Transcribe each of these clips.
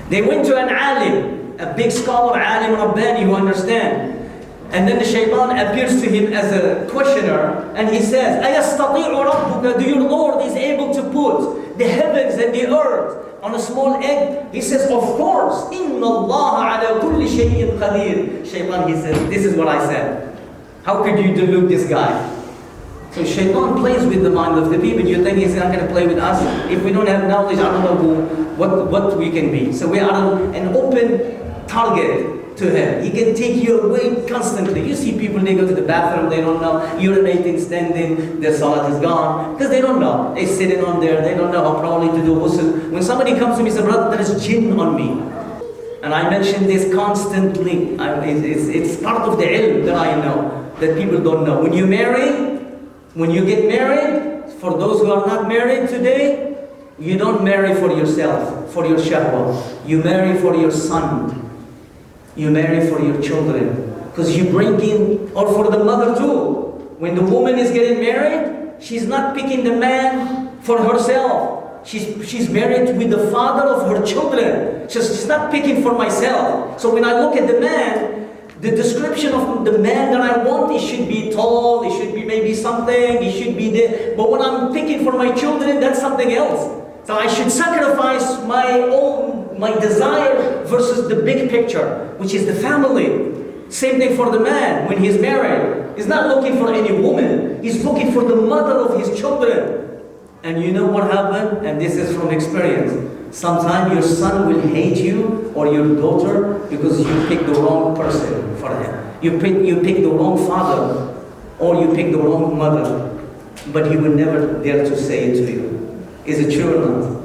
They went to an alim, a big scholar, alim Rabbani, who understands. And then the shaitan appears to him as a questioner, and he says, أَيَسْتَطِيعُ رَبُّكَ? Do your Lord is able to put the heavens and the earth on a small egg? He says, of course. إِنَّ اللَّهَ عَلَى كُلِّ شَيْءٍ قَدِيرٌ. Shaitan, he says, this is what I said. How could you delude this guy? So shaitan plays with the mind of the people. You think he's not going to play with us? If we don't have knowledge, I don't know what we can be. So we are an open target to him. He can take you away constantly. You see people, they go to the bathroom, they don't know, urinating, standing, their salat is gone, because they don't know. They're sitting on there, they don't know how probably to do ghusl. When somebody comes to me and says, brother, there is jinn on me. And I mention this constantly. It's part of the ilm that I know, that people don't know. When you get married, for those who are not married today, you don't marry for yourself, for your shahwa. You marry for your son. You marry for your children. Because you bring in, or for the mother too. When the woman is getting married, she's not picking the man for herself. She's married with the father of her children. She's not picking for myself. So when I look at the man, the description of the man that I want, it should be tall, it should be maybe something, it should be there. But when I'm picking for my children, that's something else. So I should sacrifice my desire versus the big picture, which is the family. Same thing for the man when he's married. He's not looking for any woman. He's looking for the mother of his children. And you know what happened? And this is from experience. Sometimes your son will hate you or your daughter because you picked the wrong person for him. You pick the wrong father or you pick the wrong mother. But he will never dare to say it to you. Is it true or not?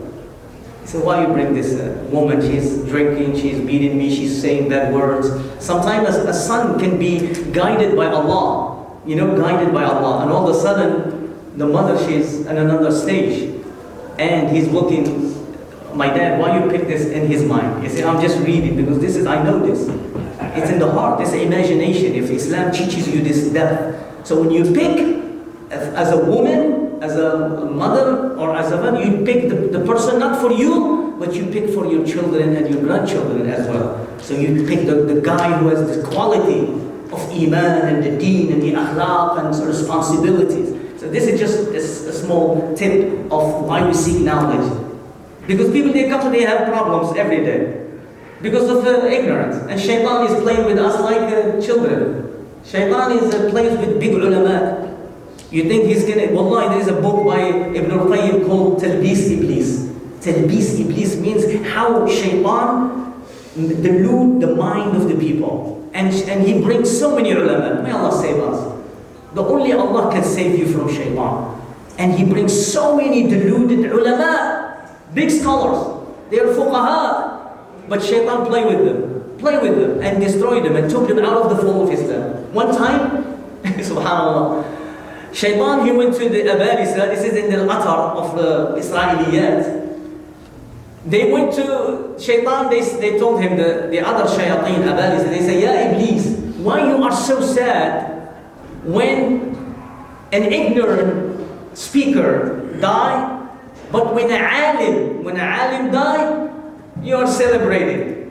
So why you bring this woman? She's drinking, she's beating me, she's saying bad words. Sometimes a son can be guided by Allah. Guided by Allah. And all of a sudden, the mother, she's in another stage. And he's looking, my dad, why you pick this in his mind? He said, I'm just reading because I know this. It's in the heart, it's imagination. If Islam teaches you this death. So when you pick, as a woman, as a mother, or as a man, you pick the person not for you, but you pick for your children and your grandchildren as well. So you pick the guy who has the quality of iman and the deen and the akhlaq and responsibilities. So this is just a small tip of why we seek knowledge. Because people, they have problems every day. Because of ignorance. And shaitan is playing with us like children. Shaitan is plays with big ulama. You think he's gonna, wallahi, there is a book by Ibn al-Qayyim called Talbis Iblis. Talbis Iblis means how shaitan delude the mind of the people. And he brings so many ulama. May Allah save us. The only Allah can save you from shaitan. And he brings so many deluded ulama, big scholars. They are fuqaha. But shaitan play with them and destroy them and took them out of the fold of Islam. One time, subhanAllah, shaitan, he went to the Abalisa, this is in the Atar of the Israeliyat. They went to shaitan, they told him, the other shayateen, Abalisa, they say, Ya Iblis, why you are so sad when an ignorant speaker die, but when an alim die, you are celebrating.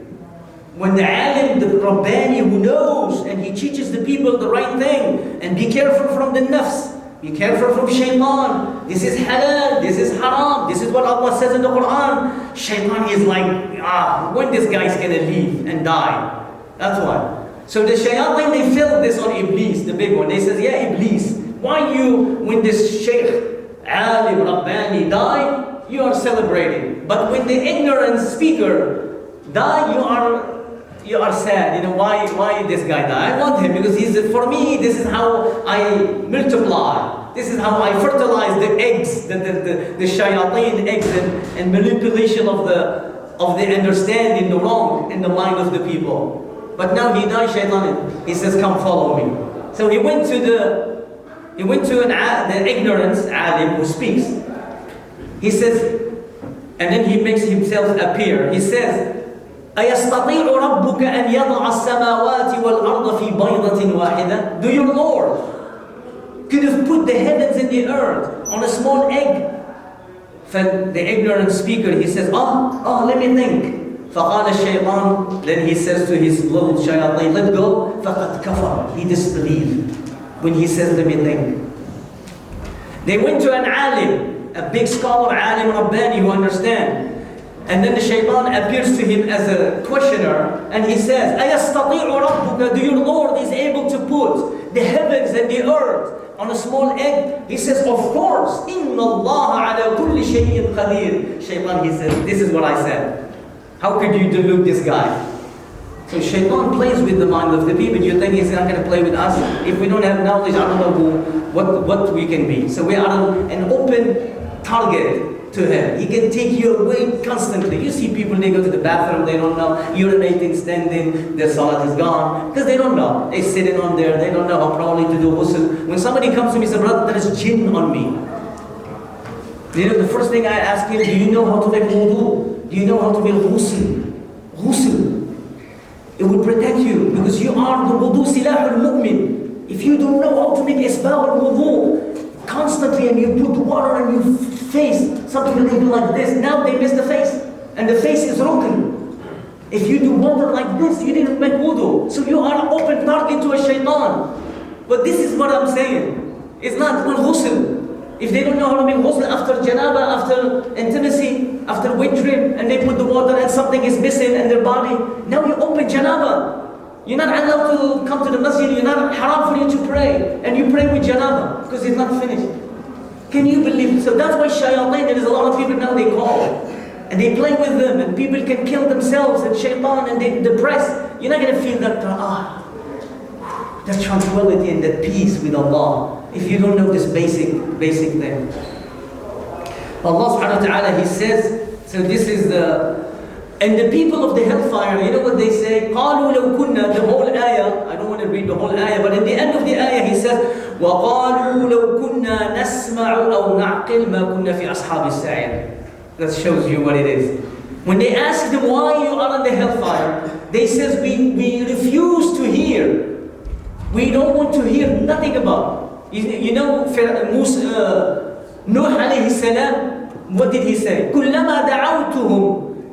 When the alim, the Rabbani who knows and he teaches the people the right thing, and be careful from the nafs, be careful from shaitan, this is halal, this is haram, this is what Allah says in the Quran. Shaitan is like, when this guy is gonna leave and die. That's why. So the shayateen, they felt this on Iblis, the big one. They says, yeah, Iblis, why when this shaykh, alim, Rabbani die, you are celebrating. But when the ignorant speaker die, you are sad. Why this guy die? I want him because for me, this is how I multiply. This is how I fertilize the eggs, the shayateen eggs and manipulation of the understanding, the wrong in the mind of the people. But now he died, shaitan, he says, come follow me. So he went to the ignorance alim who speaks. He says, and then he makes himself appear. He says, أَيَسْتَطِيعُ رَبُّكَ أَنْ يَضَعَ السَّمَاوَاتِ وَالْأَرْضَ فِي بَيْضَةٍ وَاحِدَةٍ? Do your Lord could have put the heavens and the earth on a small egg? The ignorant speaker, he says, let me think. فقال الشيطان, then he says to his little shayateen, let go, فقد كفر, he disbelieved when he says the thing. They went to an alim, a big scholar, alim Rabbani, who understand. And then the shaitan appears to him as a questioner, and he says, أَيَسْتَطِيعُ رَبُّكَ, do your Lord is able to put the heavens and the earth on a small egg? He says, of course. إِنَّ اللَّهَ عَلَى كُلِّ شَيْءٍ قَدِيرٌ. Shaitan, he says, this is what I said. How could you delude this guy? So shaitan plays with the mind of the people. You think he's not going to play with us? If we don't have knowledge, I don't know what we can be. So we are an open target to him. He can take you away constantly. You see people, they go to the bathroom, they don't know, urinating, standing, their salat is gone, because they don't know. They're sitting on there, they don't know how properly to do ghusl. When somebody comes to me and says, brother, there is jinn on me. You know, the first thing I ask him, do you know how to make wudu? Do you know how to make ghusl? Ghusl. It will protect you, because you are the wudu silah al-mu'min. If you don't know how to make isbagh al-wudu constantly, and you put water on your face, some people they do like this, now they miss the face, and the face is broken. If you do water like this, you didn't make wudu, so you are an open target to a shaitan. But this is what I'm saying. It's not ghusl. If they don't know how to make ghusl after janaba, after intimacy, after wet dream, and they put the water and something is missing in their body, now you open janaba. You're not allowed to come to the masjid, you're not haram for you to pray, and you pray with janaba, because it's not finished. Can you believe it? So that's why shayateen, there is a lot of people now they call, and they play with them, and people can kill themselves, and shaitan, and they depress. You're not going to feel that, that tranquility and that peace with Allah, if you don't know this basic thing. Allah subhanahu wa ta'ala, He says, so this is and the people of the hellfire, you know what they say? قَالُوا لَوْ كُنَّا, the whole ayah, I don't want to read the whole ayah, but in the end of the ayah He says, وَقَالُوا لَوْ كُنَّا نَسْمَعُ أَوْ نَعْقِلْ مَا كُنَّا فِي أَصْحَابِ السَّعِيرِ. That shows you what it is. When they ask them why you are in the hellfire, they says, we refuse to hear. We don't want to hear nothing about. You know, Nuh alayhi salam, what did he say? كُلَّمَا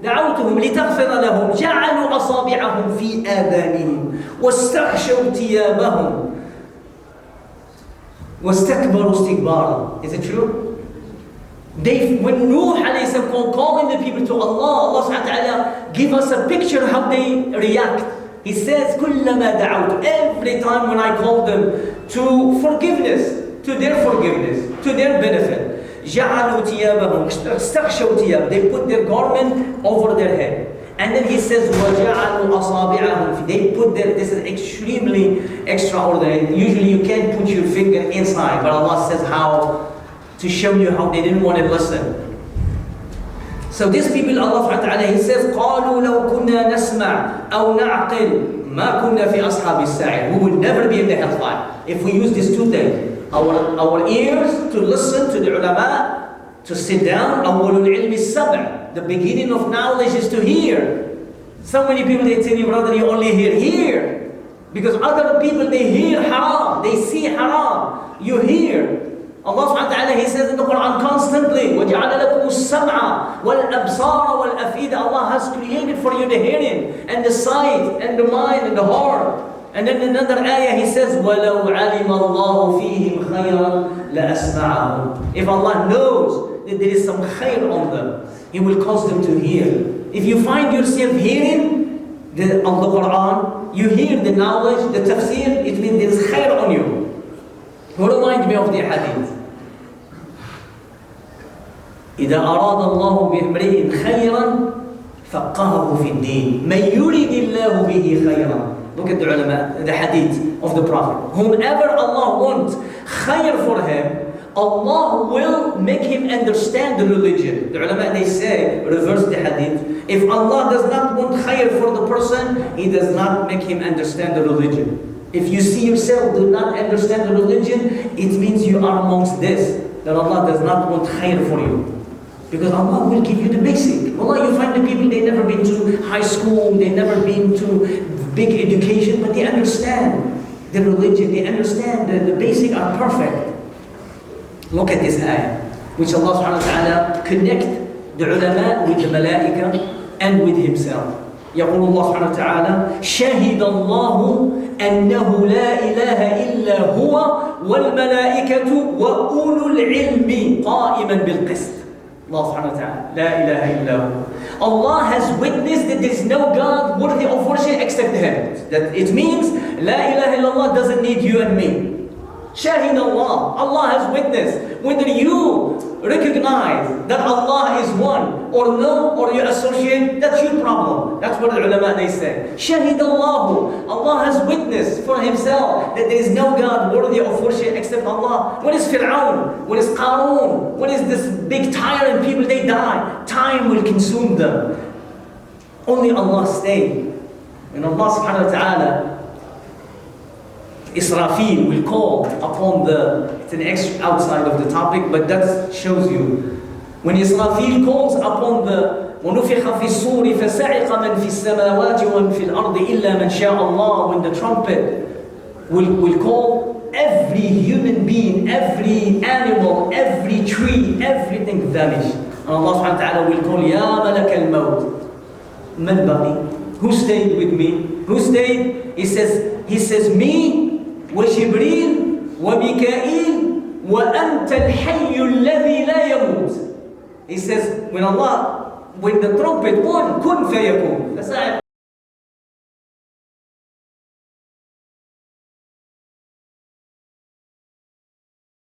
دعوتهم لتغفر لهم جعلوا أصابعهم في آذانهم واستغشوا ثيابهم واستكبروا استكبارا. Is it true? When Nuh alayhi salam calling the people to Allah, Allah subhanahu wa ta'ala give us a picture how they react. He says, كُلَّمَا دعوت, every time when I call them to forgiveness, to their benefit, جَعَلُوا ثِيَابَهُمْ اسْتَغْشَوْا ثِيَابَهُمْ, they put their garment over their head. And then he says, وَجَعَلُوا أَصَابِعَهُمْ, they put this is extremely extraordinary. Usually you can't put your finger inside, but Allah says how, to show you how they didn't want to listen. So these people, Allah subhanahu wa ta'ala, He says, قَالُوا لَوْ كُنَّا نَسْمَعْ أَوْ نَعْقِلْ مَا كُنَّا فِي أَصْحَابِ السَّعِيرِ. We will never be in the hellfire if we use these two things. Our ears to listen to the ulama, to sit down. أَوَّلُ الْعِلْمِ السَّبْعِ, the beginning of knowledge is to hear. So many people, they tell you, brother, you only hear. Because other people, they hear haram, they see haram. You hear. Allah subhanahu wa ta'ala, He says in the Quran constantly, وَجَعَلَ لَكُمُ السَّمْعَ وَالْأَبْصَارَ وَالْأَفْئِدَةَ. Allah has created for you the hearing, and the sight, and the mind, and the heart. And then in another ayah He says, وَلَوْ عَلِمَ اللَّهُ فِيهِمْ خَيْرًا لَأَسْمَعَهُمْ. If Allah knows that there is some khair on them, He will cause them to hear. If you find yourself hearing the Quran, you hear the knowledge, the tafsir, it means there is khair on you. Who reminds me of the hadith? إذا أراد الله بامرئ خيرا فقهه في الدين من يريد الله به خيرا. Look at the ulama, the hadith of the Prophet. Whomever Allah wants khair for him, Allah will make him understand the religion. The ulama, they say, reverse the hadith. If Allah does not want khair for the person, He does not make him understand the religion. If you see yourself do not understand the religion, it means you are amongst this, that Allah does not want khair for you. Because Allah will give you the basic. Allah, you find the people, they never been to high school, they never been to big education, but they understand the religion, they understand that the basic are perfect. Look at this ayah, which Allah subhanahu wa ta'ala connect the ulama with the malaika, and with himself. يقول الله سبحانه وتعالى شهد الله أنه لا إله إلا هو والملائكة وأولو العلم قائما بالقسط. Allah subhanahu wa ta'ala, لا إله إلا هو. Allah has witnessed that there is no God worthy of worship except Him. That it means لا إله إلا Allah doesn't need you and me. Shahid Allah, Allah has witnessed. Whether you recognize that Allah is one or no, or you associate, that's your problem. That's what the ulama they say. Shahid Allah, Allah has witnessed for Himself that there is no God worthy of worship except Allah. What is Fir'aun? What is Qarun? What is this big tyrant people? They die. Time will consume them. Only Allah stay. And Allah subhanahu wa ta'ala, Israfil will call upon it's an extra outside of the topic, but that shows you. When Israfil calls upon وَنُفِخَ فِي الصُّورِ فَسَعِقَ مَنْ فِي السَّمَاوَاتِ وَمَنْ فِي الْأَرْضِ إِلَّا مَنْ شَاءَ اللَّهُ, when the trumpet will call, every human being, every animal, every tree, everything vanish. And Allah subhanahu wa ta'ala will call, يَا مَلَكَ الْمَوْتِ مَنْ بَقِي? Who stayed with me? Who stayed? He says, me, وجبريل وميكائيل وأنت الحي الذي لا يموت. He says, when the trumpet, one, kun fayakun, فسائق